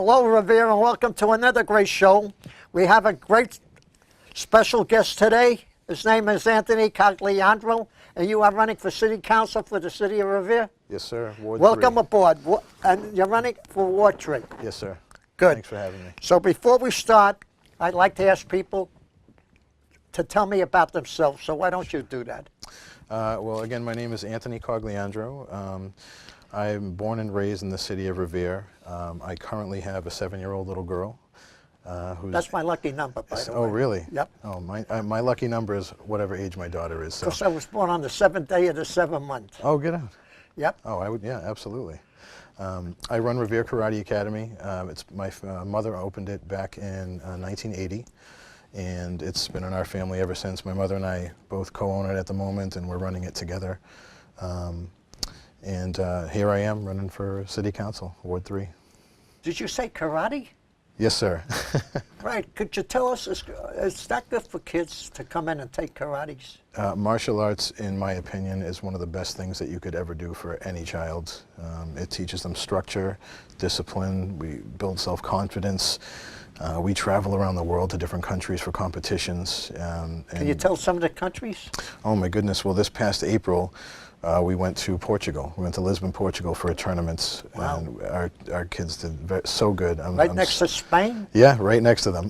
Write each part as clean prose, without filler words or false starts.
Hello, Revere, and welcome to another great show. We have a great special guest today. His name is Anthony Cogliandro, and you are running for City Council for the City of Revere? Yes, sir. Ward Welcome 3. aboard. And you're running for Ward 3? Yes, sir. Good. Thanks for having me. So before we start, I'd like to ask people to tell me about themselves. So why don't you do that? Well, again, my name is Anthony Cogliandro. I'm born and raised in the City of Revere. I currently have a 7-year-old little girl. Who's That's my lucky number, by the way. Oh, really? Yep. Oh, my lucky number is whatever age my daughter is. Because I was born on the 7th day of the 7th month. Oh, get out. Yep. Oh, I would. Yeah, absolutely. I run Revere Karate Academy. It's my mother opened it back in 1980, and it's been in our family ever since. My mother and I both co-own it at the moment, and we're running it together. And here I am running for City Council, Ward 3. Did you say karate? Yes, sir. Right. Could you tell us, is that good for kids to come in and take karates? Martial arts, in my opinion, is one of the best things that you could ever do for any child. It teaches them structure, discipline, we build self-confidence. We travel around the world to different countries for competitions. Can you tell some of the countries? Oh my goodness, well this past April, we went to Portugal. We went to Lisbon, Portugal for a tournament. Wow. And our kids did so good. Right next to Spain? Yeah, right next to them.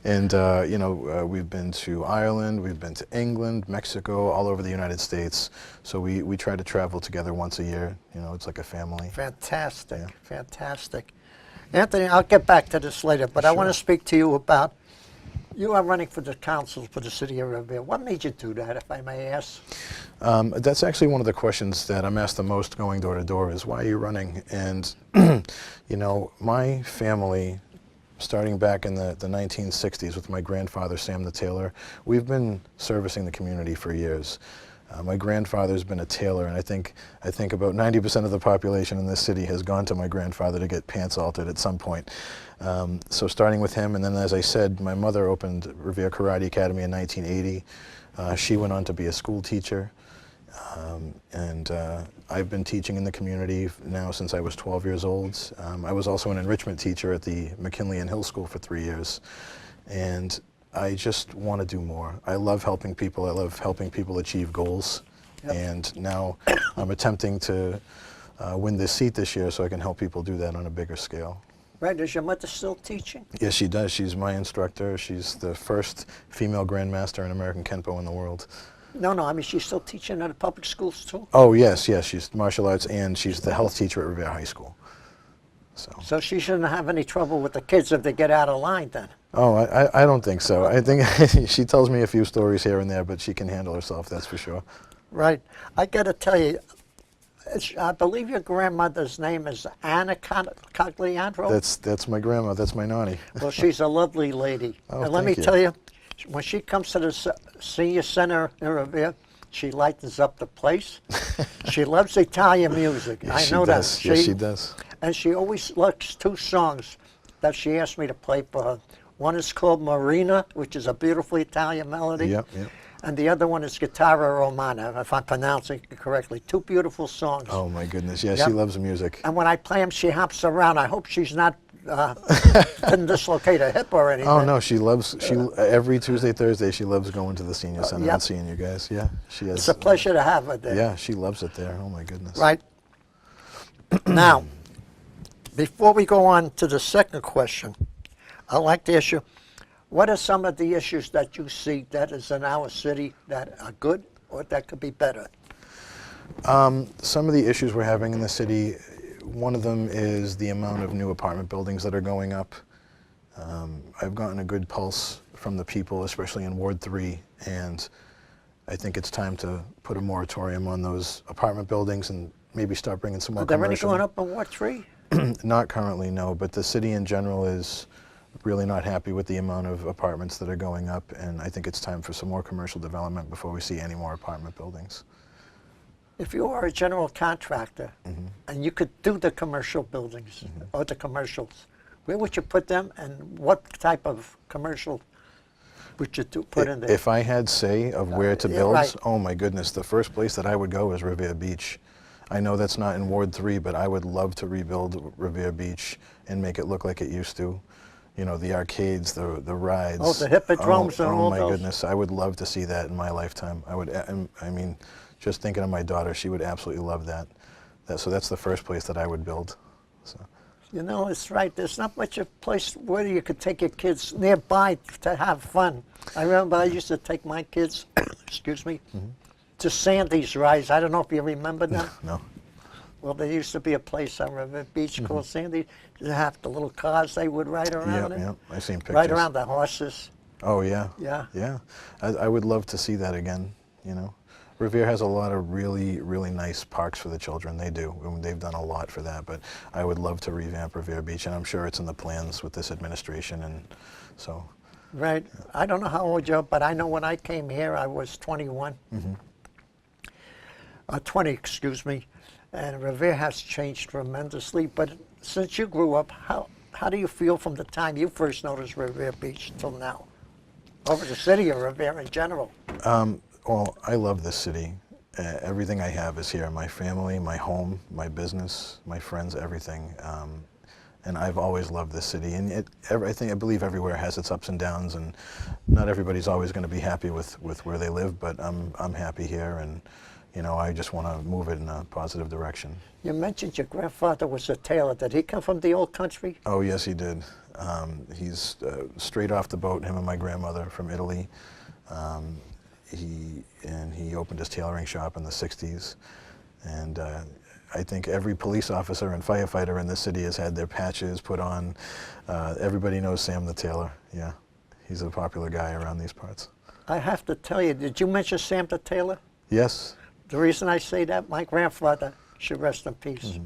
And you know, we've been to Ireland, we've been to England, Mexico, all over the United States. So we try to travel together once a year. You know, it's like a family. Fantastic, Yeah. fantastic. Anthony, I'll get back to this later, but I want to speak to you about, you are running for the council for the City of Revere. What made you do that, if I may ask? That's actually one of the questions that I'm asked the most going door to door is, why are you running? And, you know, my family, starting back in the 1960s with my grandfather, Sam the Tailor, we've been servicing the community for years. My grandfather's been a tailor, and I think about 90% of the population in this city has gone to my grandfather to get pants altered at some point. So starting with him, and then as I said, my mother opened Revere Karate Academy in 1980. She went on to be a school teacher, and I've been teaching in the community now since I was 12 years old. I was also an enrichment teacher at the McKinley and Hill School for 3 years, and I just want to do more. I love helping people. I love helping people achieve goals. Yep. And now I'm attempting to win this seat this year so I can help people do that on a bigger scale. Right, is your mother still teaching? Yes, she does. She's my instructor. She's the first female grandmaster in American Kenpo in the world. No, I mean, she's still teaching at the public schools too? Oh, yes, she's martial arts, and she's the health teacher at Revere High School. So she shouldn't have any trouble with the kids if they get out of line then? Oh, I don't think so. I think she tells me a few stories here and there, but she can handle herself, that's for sure. Right. I got to tell you, I believe your grandmother's name is Anna Cogliandro? That's my grandma. That's my nanny. Well, she's a lovely lady. Oh, and let me tell you, when she comes to the senior center in Revere, she lightens up the place. She loves Italian music. Yes, I know that. Yes, she does. And she always likes 2 songs that she asked me to play for her. One is called Marina, which is a beautiful Italian melody. Yep. And the other one is Guitarra Romana, if I'm pronouncing it correctly. 2 beautiful songs. Oh my goodness, yeah, Yep. she loves music. And when I play them, she hops around. I hope she's not didn't dislocate her hip or anything. Oh no, she loves, every Tuesday, Thursday, she loves going to the senior center Yep. and seeing you guys. Yeah, she has. It's a pleasure to have her there. Yeah, she loves it there. Oh my goodness. Right. Now, before we go on to the second question, I'd like to ask you, what are some of the issues that you see that is in our city that are good or that could be better? Some of the issues we're having in the city, one of them is the amount of new apartment buildings that are going up. I've gotten a good pulse from the people, especially in Ward 3, and I think it's time to put a moratorium on those apartment buildings and maybe start bringing some more commercial. Are there any going up in Ward 3? Not currently, no, but the city in general is really not happy with the amount of apartments that are going up, and I think it's time for some more commercial development before we see any more apartment buildings. If you are a general contractor and you could do the commercial buildings or the commercials, where would you put them and what type of commercial would you put in there? If I had say of where to build, right. oh my goodness, the first place that I would go is Revere Beach. I know that's not in Ward 3, but I would love to rebuild Revere Beach and make it look like it used to. You know, the arcades, the rides. Oh, the hippodromes and all Oh my those. goodness, I would love to see that in my lifetime. I mean, just thinking of my daughter, she would absolutely love that. So that's the first place that I would build. So. You know, it's right. There's not much of a place where you could take your kids nearby to have fun. I remember I used to take my kids, excuse me, to Sandy's rides. I don't know if you remember them. No. Well, there used to be a place on River Beach called Sandy. They have the little cars they would ride around in. Yep, I've seen pictures. Ride around the horses. Oh, yeah. Yeah. Yeah. I would love to see that again, you know. Revere has a lot of really, really nice parks for the children. They do. I mean, they've done a lot for that, but I would love to revamp Revere Beach, and I'm sure it's in the plans with this administration, and so. Right. I don't know how old you are, but I know when I came here, I was 21. 20, excuse me. And Revere has changed tremendously, but since you grew up, how do you feel from the time you first noticed Revere Beach till now? Over the city of Revere in general. Well, I love this city. Everything I have is here. My family, my home, my business, my friends, everything. And I've always loved this city. And I believe everywhere has its ups and downs, and not everybody's always going to be happy with where they live, but I'm happy here, and you know, I just want to move it in a positive direction. You mentioned your grandfather was a tailor. Did he come from the old country? Oh, yes, he did. He's straight off the boat, him and my grandmother from Italy. He opened his tailoring shop in the 60s. And I think every police officer and firefighter in this city has had their patches put on. Everybody knows Sam the tailor. Yeah, he's a popular guy around these parts. I have to tell you, did you mention Sam the tailor? Yes. The reason I say that, my grandfather, should rest in peace.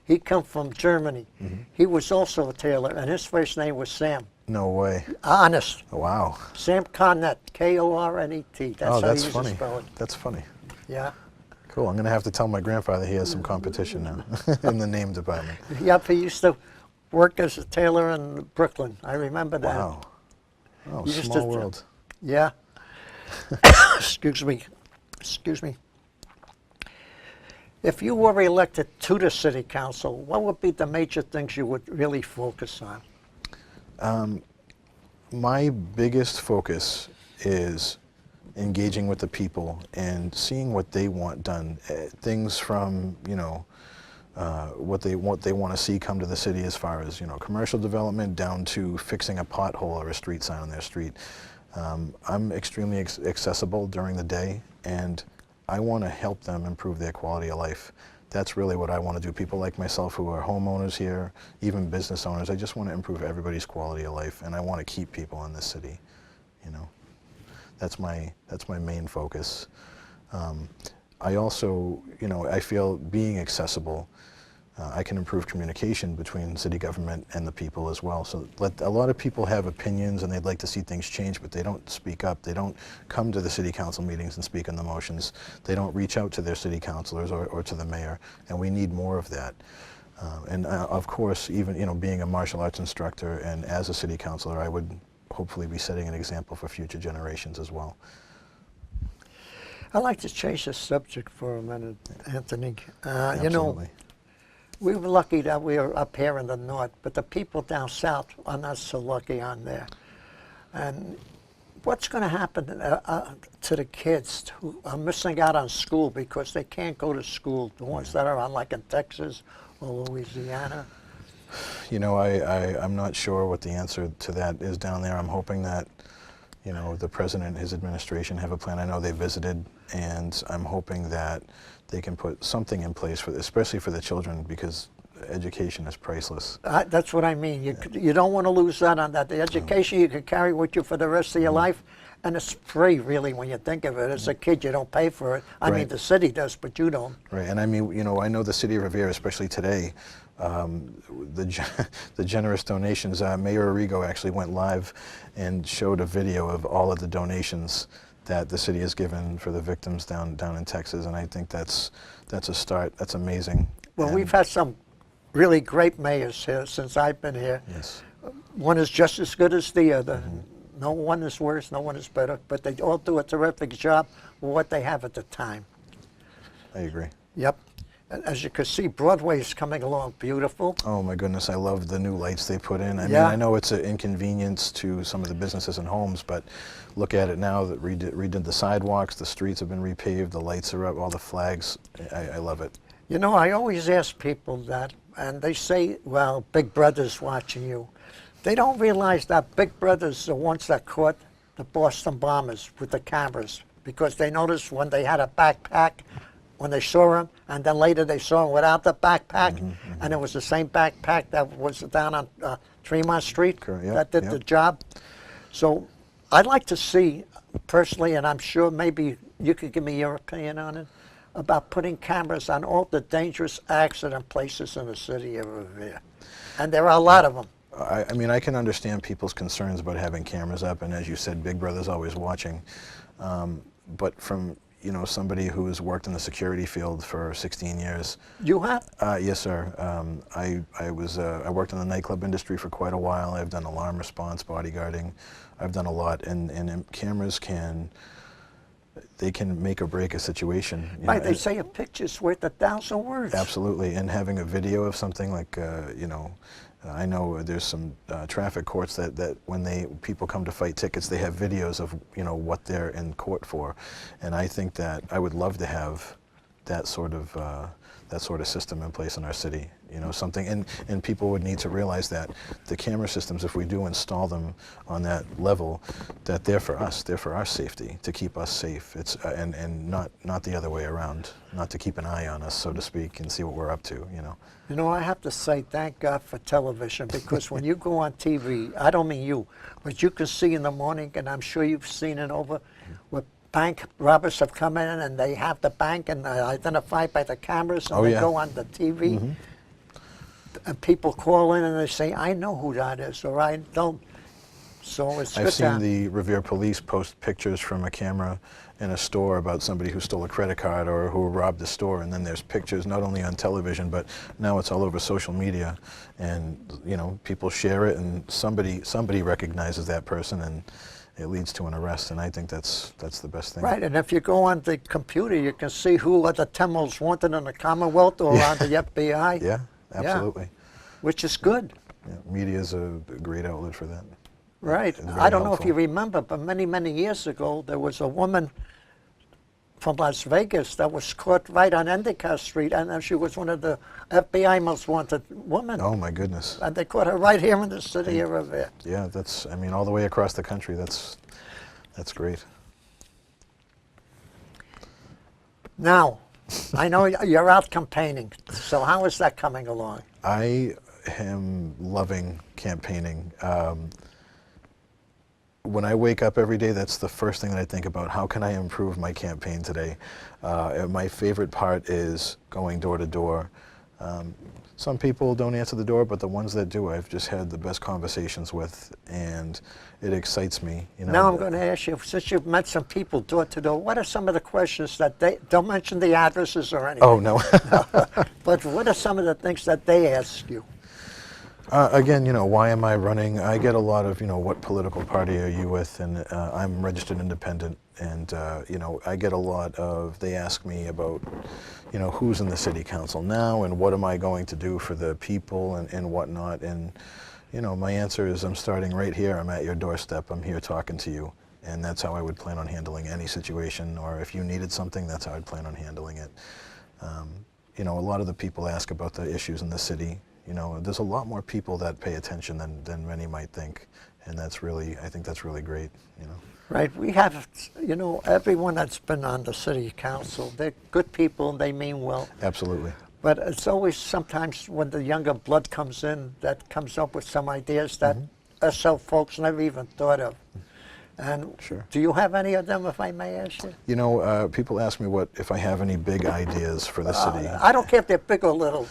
He come from Germany. He was also a tailor, and his first name was Sam. No way. Honest. Oh, wow. Sam Cornet, K-O-R-N-E-T. That's Oh, how that's he used funny. to spell it. That's funny. Yeah. Cool. I'm going to have to tell my grandfather he has some competition now in the name department. Yep, he used to work as a tailor in Brooklyn. I remember that. Wow. Oh, He used small to- world. Yeah. Excuse me. Excuse me. If you were elected to the city council, what would be the major things you would really focus on? My biggest focus is engaging with the people and seeing what they want done. Things from, you know, what they want to see come to the city as far as, you know, commercial development down to fixing a pothole or a street sign on their street. I'm extremely accessible during the day, and I want to help them improve their quality of life. That's really what I want to do. People like myself who are homeowners here, even business owners, I just want to improve everybody's quality of life, and I want to keep people in this city, you know. That's my main focus. I also, you know, I feel being accessible, I can improve communication between city government and the people as well. So a lot of people have opinions and they'd like to see things change, but they don't speak up. They don't come to the city council meetings and speak on the motions. They don't reach out to their city councilors or to the mayor, and we need more of that. And of course, even, you know, being a martial arts instructor and as a city councilor, I would hopefully be setting an example for future generations as well. I'd like to change the subject for a minute, Anthony. You know, Absolutely. we were lucky that we were up here in the north, but the people down south are not so lucky on there. And what's going to happen to the kids who are missing out on school because they can't go to school, the ones that are on, like in Texas or Louisiana? You know, I'm not sure what the answer to that is down there. I'm hoping that, you know, the president and his administration have a plan. I know they visited, and I'm hoping that they can put something in place for, especially for the children, because education is priceless. That's what I mean. You don't want to lose out on that. The education you can carry with you for the rest of your life, and it's free, really, when you think of it. As a kid, you don't pay for it. I mean, Right. the city does, but you don't. Right, and I mean, you know, I know the City of Revere, especially today, the generous donations. Mayor Arrigo actually went live and showed a video of all of the donations that the city has given for the victims down in Texas, and I think that's a start. That's amazing. Well, And- we've had some really great mayors here since I've been here. Yes. One is just as good as the other. No one is worse, no one is better, but they all do a terrific job with what they have at the time. I agree. Yep. And as you can see, Broadway is coming along beautiful. Oh my goodness, I love the new lights they put in. I mean, Yeah. I know it's an inconvenience to some of the businesses and homes, but look at it now that redid the sidewalks, the streets have been repaved, the lights are up, all the flags. I love it. You know, I always ask people that, and they say, well, Big Brother's watching you. They don't realize that Big Brother's the ones that caught the Boston bombers with the cameras, because they noticed when they had a backpack, when they saw him, and then later they saw him without the backpack, and it was the same backpack that was down on Tremont Street Correct, yep, that did the job. So I'd like to see, personally, and I'm sure maybe you could give me your opinion on it, about putting cameras on all the dangerous accident places in the city of Revere. And there are a lot of them. I mean, I can understand people's concerns about having cameras up, and as you said, Big Brother's always watching. But from somebody who has worked in the security field for 16 years. You have? Yes, sir. I worked in the nightclub industry for quite a while. I've done alarm response, bodyguarding. I've done a lot, and cameras can make or break a situation. Right, they say a picture's worth 1,000 words. Absolutely, and having a video of something like, I know there's some traffic courts that when people come to fight tickets, they have videos of what they're in court for, and I think that I would love to have that sort of system in place in our city. Something, and people would need to realize that the camera systems, if we do install them on that level, that they're for us, they're for our safety, to keep us safe. It's and not the other way around, not to keep an eye on us, so to speak, and see what we're up to. I have to say thank God for television, because when you go on TV, I don't mean you, but you can see in the morning, and I'm sure you've seen it over, where bank robbers have come in and they have the bank and they're identified by the cameras, and they go on the TV. And people call in and they say, I know who that is, or I don't. So it's good. I've seen the Revere police post pictures from a camera in a store about somebody who stole a credit card or who robbed the store, and then there's pictures not only on television, but now it's all over social media, and people share it, and somebody recognizes that person, and it leads to an arrest, and I think that's the best thing. Right, and if you go on the computer, you can see who are the 10 most wanted in the Commonwealth or on the FBI. Yeah, absolutely. Yeah, which is good. Yeah, media is a great outlet for that. Right. I don't know if you remember, but many, many years ago, there was a woman from Las Vegas that was caught right on Endicott Street, and she was one of the FBI most wanted women. Oh my goodness. And they caught her right here in the city of Revere. Yeah, all the way across the country, that's great. Now, I know you're out campaigning, so how is that coming along? I am loving campaigning. When I wake up every day, that's the first thing that I think about. How can I improve my campaign today? My favorite part is going door to door. Some people don't answer the door, but the ones that do, I've just had the best conversations with, and it excites me. Now I'm going to ask you, since you've met some people door to door, what are some of the questions that they, don't mention the addresses or anything. Oh, no. But what are some of the things that they ask you? Again, why am I running? I get a lot of, what political party are you with? And I'm registered independent, and, I get a lot of, they ask me about, who's in the city council now and what am I going to do for the people and whatnot. And, my answer is I'm starting right here. I'm at your doorstep. I'm here talking to you. And that's how I would plan on handling any situation, or if you needed something, that's how I'd plan on handling it. A lot of the people ask about the issues in the city. There's a lot more people that pay attention than many might think, and I think that's really great. Right, we have, everyone that's been on the city council, they're good people, they mean well. Absolutely. But it's always sometimes when the younger blood comes in that comes up with some ideas that us folks never even thought of. And sure. Do you have any of them, if I may ask you? People ask me if I have any big ideas for the city. I don't care if they're big or little.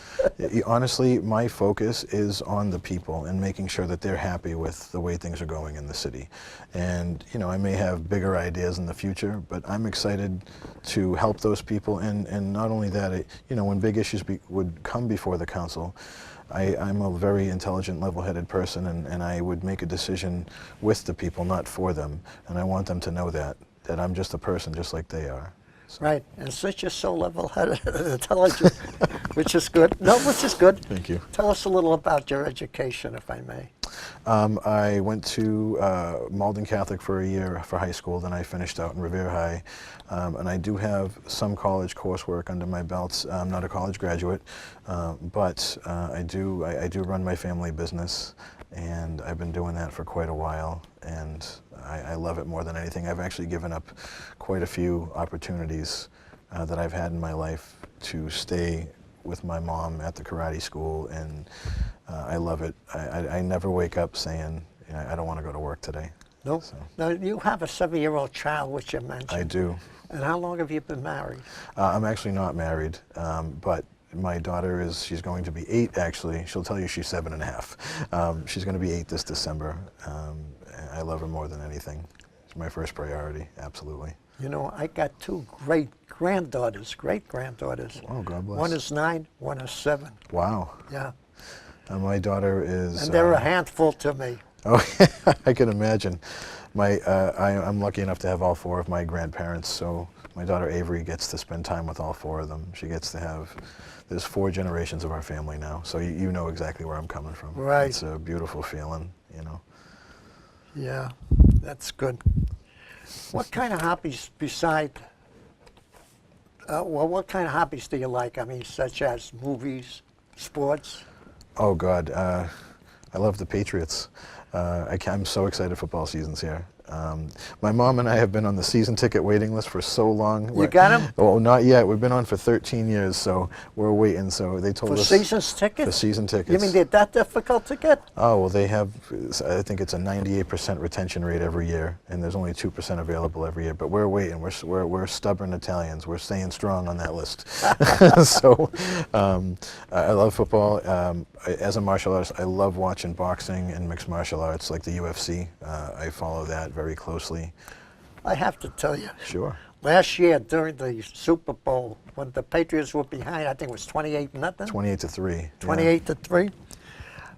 Honestly, my focus is on the people and making sure that they're happy with the way things are going in the city. And, I may have bigger ideas in the future, but I'm excited to help those people. And not only that, when big issues would come before the council, I'm a very intelligent, level-headed person, and I would make a decision with the people, not for them. And I want them to know that I'm just a person just like they are. So. Right, and since you're so level-headed and intelligent, which is good. No, which is good. Thank you. Tell us a little about your education, if I may. I went to Malden Catholic for a year for high school, then I finished out in Revere High. And I do have some college coursework under my belt. I'm not a college graduate, but I do run my family business, and I've been doing that for quite a while, and I love it more than anything. I've actually given up quite a few opportunities that I've had in my life to stay with my mom at the karate school, and I love it. I never wake up saying, I don't want to go to work today. No. So. Now, you have a 7-year-old child, which you mentioned. I do. And how long have you been married? I'm actually not married, but my daughter she's going to be 8, actually. She'll tell you she's 7.5. She's going to be 8 this December. I love her more than anything. It's my first priority, absolutely. You know, I got 2 great-granddaughters. Oh, God bless. One is 9, one is 7. Wow. Yeah. My daughter is... And they're a handful to me. Oh, I can imagine. I'm lucky enough to have all 4 of my grandparents, so my daughter Avery gets to spend time with all 4 of them. She gets to have, there's 4 generations of our family now, so you know exactly where I'm coming from. Right. It's a beautiful feeling, you know. Yeah, that's good. What kind of hobbies what kind of hobbies do you like? I mean, such as movies, sports? Oh, God. I love the Patriots. I'm so excited football season's here. My mom and I have been on the season ticket waiting list for so long. You got them? Well, not yet. We've been on for 13 years, so we're waiting. So they told us... For seasons tickets? For season tickets. You mean they're that difficult to get? Oh, well, they have, I think it's a 98% retention rate every year, and there's only 2% available every year. But we're waiting. We're stubborn Italians. We're staying strong on that list. So I love football. As a martial artist, I love watching boxing and mixed martial arts like the UFC. I follow that very closely. I have to tell you. Sure. Last year during the Super Bowl, when the Patriots were behind, I think it was 28-0. 28-3. 28-3.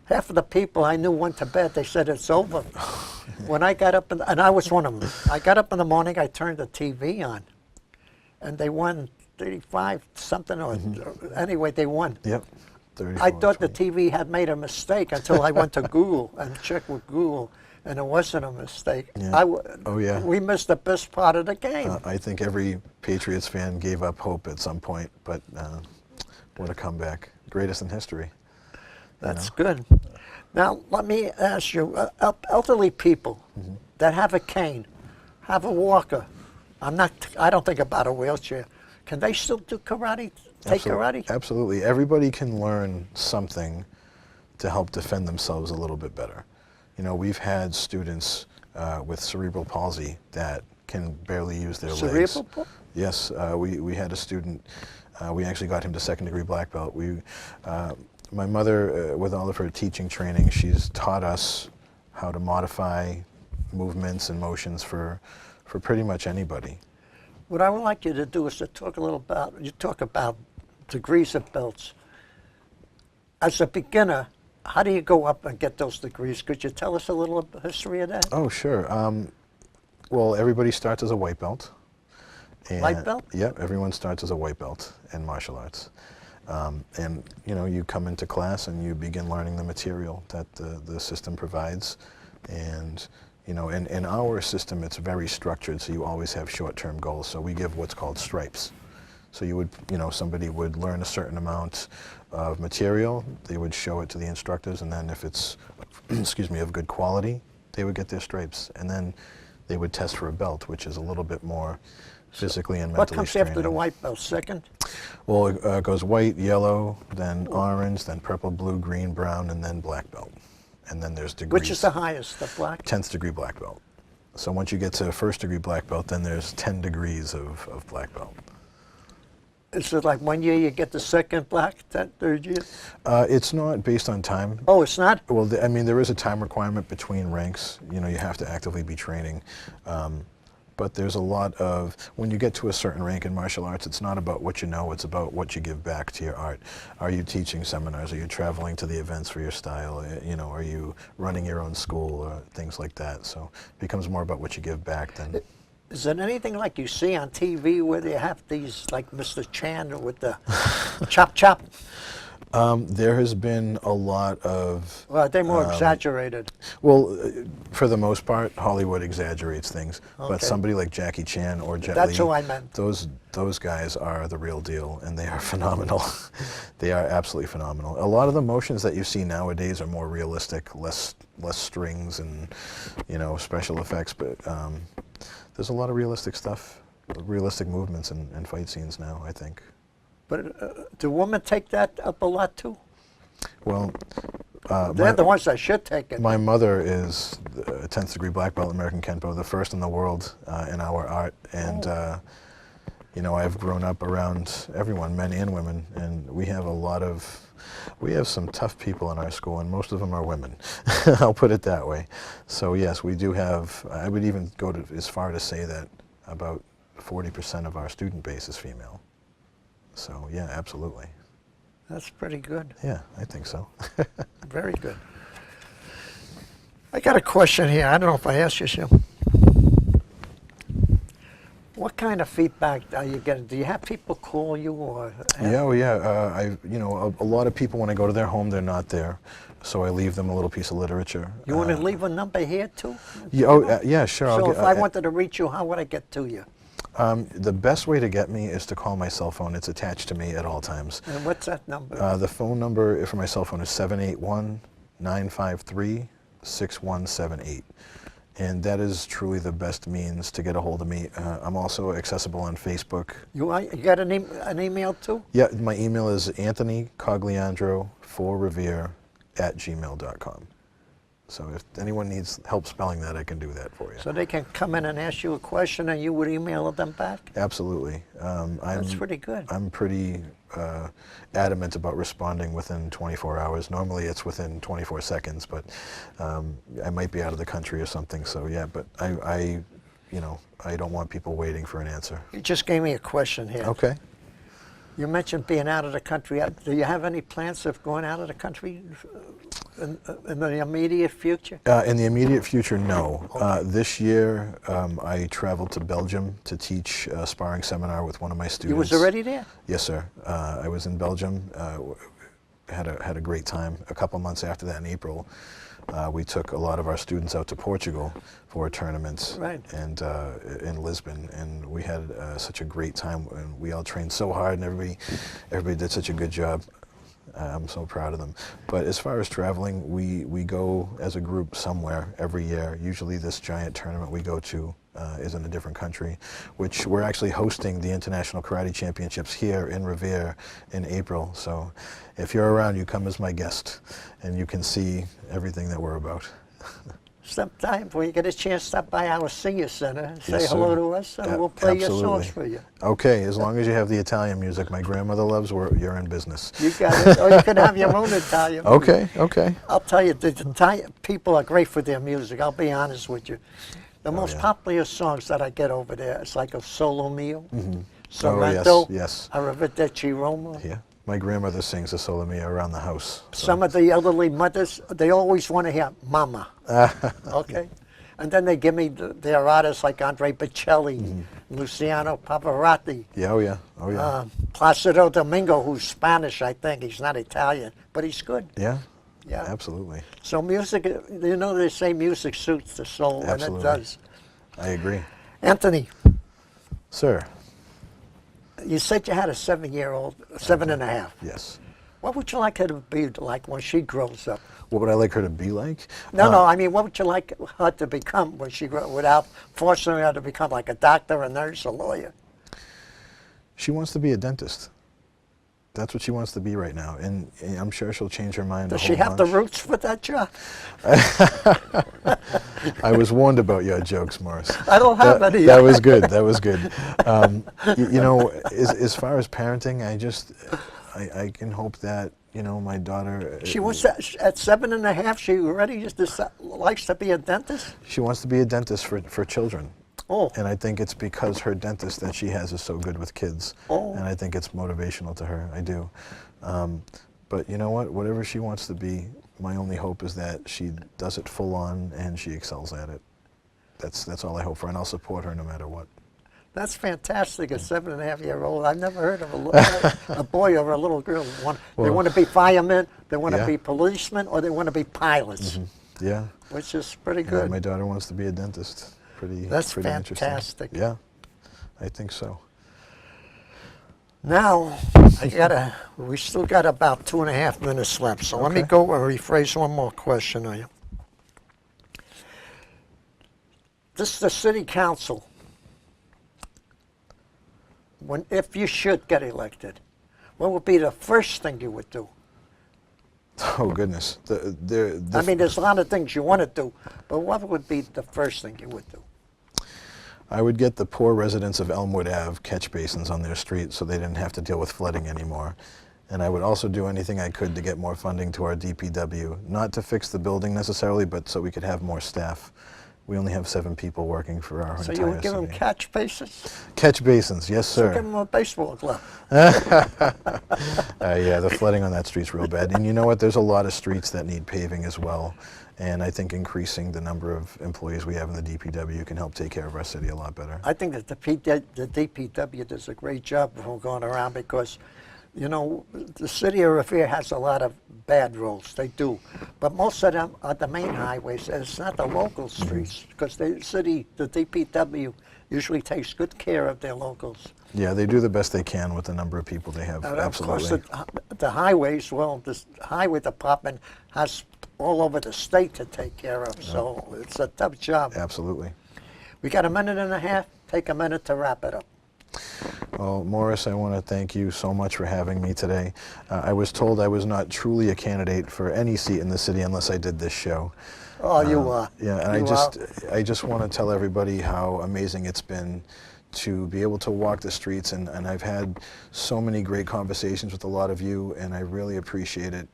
Half of the people I knew went to bed. They said it's over. When I got up, and I was one of them. I got up in the morning. I turned the TV on, and they won 35 something, or anyway, they won. Yep. I thought the TV had made a mistake until I went to Google and checked with Google, and it wasn't a mistake. Yeah. Oh, yeah. We missed the best part of the game. I think every Patriots fan gave up hope at some point, but what a comeback. Greatest in history. That's good. Now, let me ask you, elderly people that have a cane, have a walker, I don't think about a wheelchair, can they still do karate? Take karate? Absolutely. Everybody can learn something to help defend themselves a little bit better. You know, we've had students with cerebral palsy that can barely use their legs. Cerebral palsy? Yes. We had a student, we actually got him to 2nd degree black belt. My mother, with all of her teaching training, she's taught us how to modify movements and motions for pretty much anybody. What I would like you to do is to talk a little about, you talk about degrees of belts. As a beginner, how do you go up and get those degrees? Could you tell us a little history of that? Oh, sure. Well, everybody starts as a white belt. White belt? Yep, everyone starts as a white belt in martial arts. And, you know, you come into class and you begin learning the material that the system provides. And, you know, in our system, it's very structured, so you always have short-term goals. So we give what's called stripes. So you would, you know, somebody would learn a certain amount of material, they would show it to the instructors, and then if it's, excuse me, of good quality, they would get their stripes. And then they would test for a belt, which is a little bit more physically and mentally What comes after the white belt? Second? Well, it goes white, yellow, then orange, then purple, blue, green, brown, and then black belt. And then there's degrees. Which is the highest, the black? 10th degree black belt. So once you get to 1st degree black belt, then there's 10 degrees of black belt. Is it like 1 year you get the second black, that 3rd year? It's not based on time. Oh, it's not? Well, I mean, there is a time requirement between ranks. You know, you have to actively be training. But there's a lot of, when you get to a certain rank in martial arts, it's not about what you know, it's about what you give back to your art. Are you teaching seminars? Are you traveling to the events for your style? You know, are you running your own school? Things like that. So it becomes more about what you give back than... Is it anything like you see on TV where they have these, like Mr. Chan with the chop chop? There has been a lot of, Or are they more exaggerated? well, for the most part, Hollywood exaggerates things. But Okay. somebody like Jackie Chan or Jet That's Li, who I meant. those guys are the real deal, and they are phenomenal. They are absolutely phenomenal. A lot of the motions that you see nowadays are more realistic, less strings and, you know, special effects. But there's a lot of realistic stuff, realistic movements and fight scenes now, I think. But do women take that up a lot too? Well, They're the ones that should take it. my mother is a 10th degree black belt in American Kenpo, the first in the world in our art. And, you know, I've grown up around everyone, men and women, and we have some tough people in our school, and most of them are women. I'll put it that way. So yes, we do have, I would even go as far to say that about 40% of our student base is female. So yeah, absolutely. That's pretty good. Yeah, I think so. Very good. I got a question here. I don't know if I asked you, Jim. What kind of feedback are you getting? Do you have people call you or? Yeah, well, yeah. You know, a lot of people, when I go to their home, they're not there, so I leave them a little piece of literature. You want to leave a number here too? Yeah, yeah, sure. So if I wanted to reach you, how would I get to you? The best way to get me is to call my cell phone. It's attached to me at all times. And what's that number? The phone number for my cell phone is 781-953-6178. And that is truly the best means to get a hold of me. I'm also accessible on Facebook. You got an email too? Yeah, my email is anthonycogliandro4revere@gmail.com. So if anyone needs help spelling that, I can do that for you. So they can come in and ask you a question and you would email them back? Absolutely. That's pretty good. I'm pretty adamant about responding within 24 hours. Normally it's within 24 seconds, but I might be out of the country or something. So yeah, but I don't want people waiting for an answer. You just gave me a question here. Okay. You mentioned being out of the country. Do you have any plans of going out of the country in the immediate future? In the immediate future, no. This year, I traveled to Belgium to teach a sparring seminar with one of my students. You was already there? Yes, sir. I was in Belgium. Had a great time. A couple months after that, in April, we took a lot of our students out to Portugal for a tournament, right, and in Lisbon, and we had such a great time, and we all trained so hard, and everybody did such a good job. I'm so proud of them. But as far as traveling, we go as a group somewhere every year. Usually this giant tournament we go to is in a different country, which we're actually hosting the International Karate Championships here in Revere in April. So if you're around, you come as my guest, and you can see everything that we're about. Sometime when you get a chance, stop by our senior center, say Yes, hello sir. to us, and we'll play your songs for you. Okay, as long as you have the Italian music my grandmother loves, you're in business. You got it. Or you can have your own Italian music. Okay, okay. I'll tell you, the Italian people are great for their music. I'll be honest with you. The most popular songs that I get over there, it's like a Solo Mio, Sorrento, yes. Arrivederci Roma. Yeah, my grandmother sings a Solo Mio around the house. So. Some of the elderly mothers, they always want to hear Mama. Okay? And then they give me their artists like Andre Bocelli, Luciano Pavarotti. Yeah, oh yeah, oh yeah. Placido Domingo, who's Spanish, I think. He's not Italian, but he's good. Yeah, yeah, absolutely. So music, you know, they say music suits the soul, Absolutely. and it does. I agree. Anthony. Sir. You said you had a 7-year-old, 7.5. Yes. What would you like her to be like when she grows up? What would I like her to be like? No, I mean, what would you like her to become when she grows, without forcing her to become like a doctor, a nurse, a lawyer? She wants to be a dentist. That's what she wants to be right now, and I'm sure she'll change her mind. Does she have the roots for that job? I was warned about your jokes, Morris. I don't have any. That was good. That was good. You know, as far as parenting, I can hope that, you know, my daughter. She wants to, at 7.5. She already just likes to be a dentist. She wants to be a dentist for children. Oh. And I think it's because her dentist that she has is so good with kids. Oh. And I think it's motivational to her. I do. But you know what? Whatever she wants to be, my only hope is that she does it full on and she excels at it. that's all I hope for, and I'll support her no matter what. That's fantastic. A 7.5-year-old. I've never heard of a boy or a little girl. They want to be firemen, they want to Yeah. be policemen, or they want to be pilots, Yeah. which is pretty Yeah, good. my daughter wants to be a dentist. That's pretty interesting. fantastic. Yeah, I think so. Now, we still got about 2.5 minutes left, so let me Okay. go and rephrase one more question on you. This is the city council. If you should get elected, what would be the first thing you would do? Oh goodness. I mean, there's a lot of things you want to do, but what would be the first thing you would do? I would get the poor residents of Elmwood Ave catch basins on their street so they didn't have to deal with flooding anymore. And I would also do anything I could to get more funding to our DPW, not to fix the building necessarily, but so we could have more staff. We only have 7 people working for our So entire you would give them city. catch basins? Catch basins, yes So sir. give them a baseball glove. Yeah, the flooding on that street's real bad. And you know what, there's a lot of streets that need paving as well. And I think increasing the number of employees we have in the DPW can help take care of our city a lot better. I think that the DPW does a great job of going around because, you know, the City of Revere has a lot of bad roads. They do. But most of them are the main highways. And it's not the local streets because the DPW usually takes good care of their locals. Yeah, they do the best they can with the number of people they have, And absolutely. of course, the highways, well, the highway department has all over the state to take care of, so it's a tough job. Absolutely. We got a minute and a half. Take a minute to wrap it up. Well, Morris, I want to thank you so much for having me today. I was told I was not truly a candidate for any seat in the city unless I did this show. Oh, you are. Yeah, and You I just want to tell everybody how amazing it's been to be able to walk the streets, and I've had so many great conversations with a lot of you, and I really appreciate it.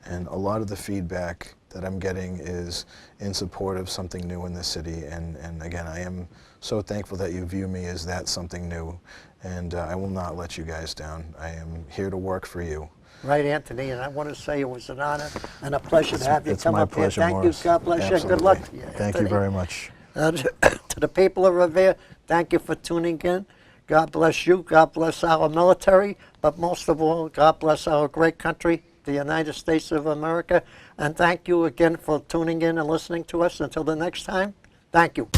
And a lot of the feedback that I'm getting is in support of something new in the city. And again, I am so thankful that you view me as that something new. And I will not let you guys down. I am here to work for you. Right, Anthony, and I want to say it was an honor and a pleasure to have you It's come my up here. pleasure, Thank Morris. you. God bless you. Good Absolutely. luck to you, Thank you Anthony. very much. To the people of Revere, thank you for tuning in. God bless you. God bless our military. But most of all, God bless our great country, the United States of America. And thank you again for tuning in and listening to us. Until the next time, thank you.